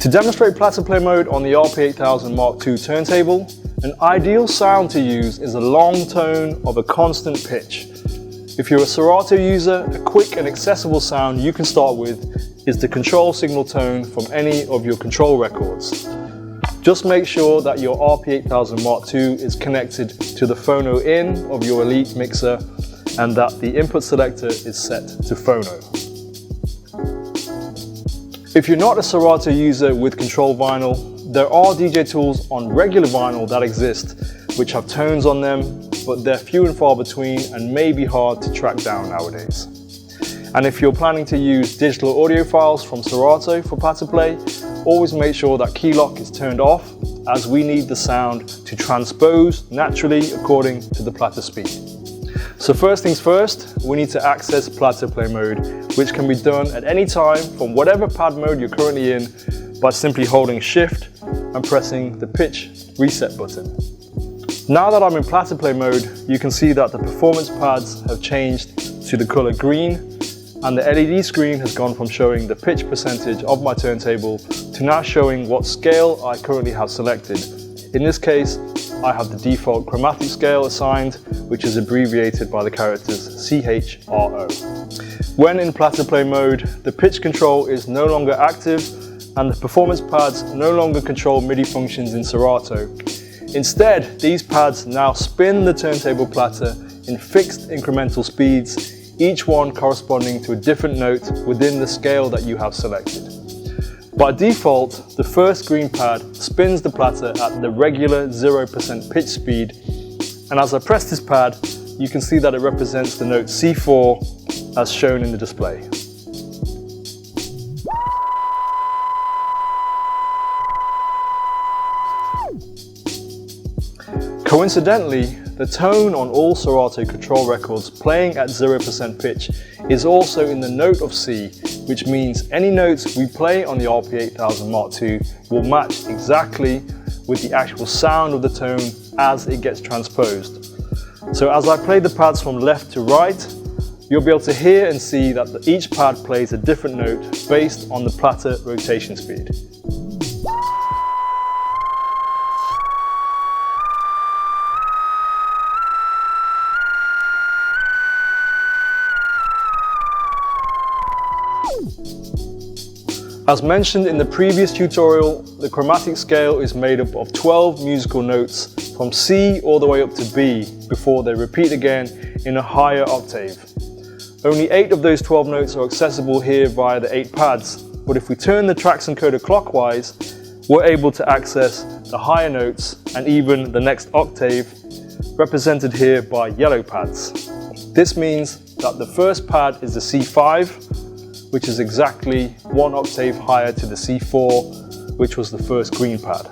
To demonstrate platter play mode on the RP-8000 MK2 turntable, an ideal sound to use is a long tone of a constant pitch. If you're a Serato user, a quick and accessible sound you can start with is the control signal tone from any of your control records. Just make sure that your RP-8000 MK2 is connected to the phono in of your Elite mixer and that the input selector is set to phono. If you're not a Serato user with control vinyl, there are DJ tools on regular vinyl that exist which have tones on them, but they're few and far between and may be hard to track down nowadays. And if you're planning to use digital audio files from Serato for platter play, always make sure that key lock is turned off, as we need the sound to transpose naturally according to the platter speed. So first things first, we need to access platter play mode, which can be done at any time from whatever pad mode you're currently in by simply holding Shift and pressing the pitch reset button. Now that I'm in platter play mode, you can see that the performance pads have changed to the color green, and the LED screen has gone from showing the pitch percentage of my turntable to now showing what scale I currently have selected. In this case, I have the default chromatic scale assigned, which is abbreviated by the characters CHRO. When in platter play mode, the pitch control is no longer active and the performance pads no longer control MIDI functions in Serato. Instead, these pads now spin the turntable platter in fixed incremental speeds, each one corresponding to a different note within the scale that you have selected. By default, the first green pad spins the platter at the regular 0% pitch speed, and as I press this pad, you can see that it represents the note C4 as shown in the display. Coincidentally, the tone on all Serato control records playing at 0% pitch is also in the note of C, which means any notes we play on the RP-8000 MK2 will match exactly with the actual sound of the tone as it gets transposed. So as I play the pads from left to right, you'll be able to hear and see that each pad plays a different note based on the platter rotation speed. As mentioned in the previous tutorial, the chromatic scale is made up of 12 musical notes from C all the way up to B before they repeat again in a higher octave. Only 8 of those 12 notes are accessible here via the 8 pads, but if we turn the tracks encoder clockwise, we're able to access the higher notes and even the next octave, represented here by yellow pads. This means that the first pad is the C5, which is exactly 1 octave higher to the C4, which was the first green pad.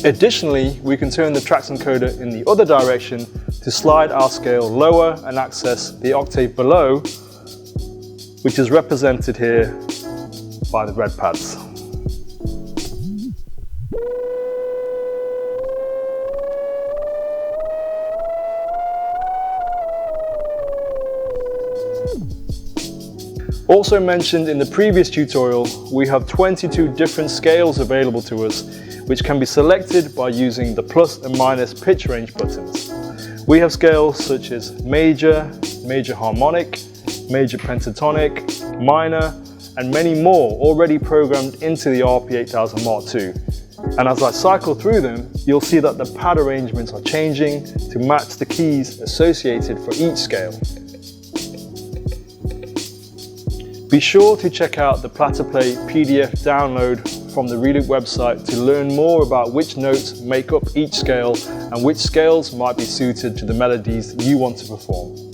Additionally, we can turn the tracks encoder in the other direction to slide our scale lower and access the octave below, which is represented here by the red pads. Also mentioned in the previous tutorial, we have 22 different scales available to us, which can be selected by using the plus and minus pitch range buttons. We have scales such as major, major harmonic, major pentatonic, minor, and many more already programmed into the RP-8000 MK2. And as I cycle through them, you'll see that the pad arrangements are changing to match the keys associated for each scale. Be sure to check out the Platter Play PDF download from the Reloop website to learn more about which notes make up each scale and which scales might be suited to the melodies you want to perform.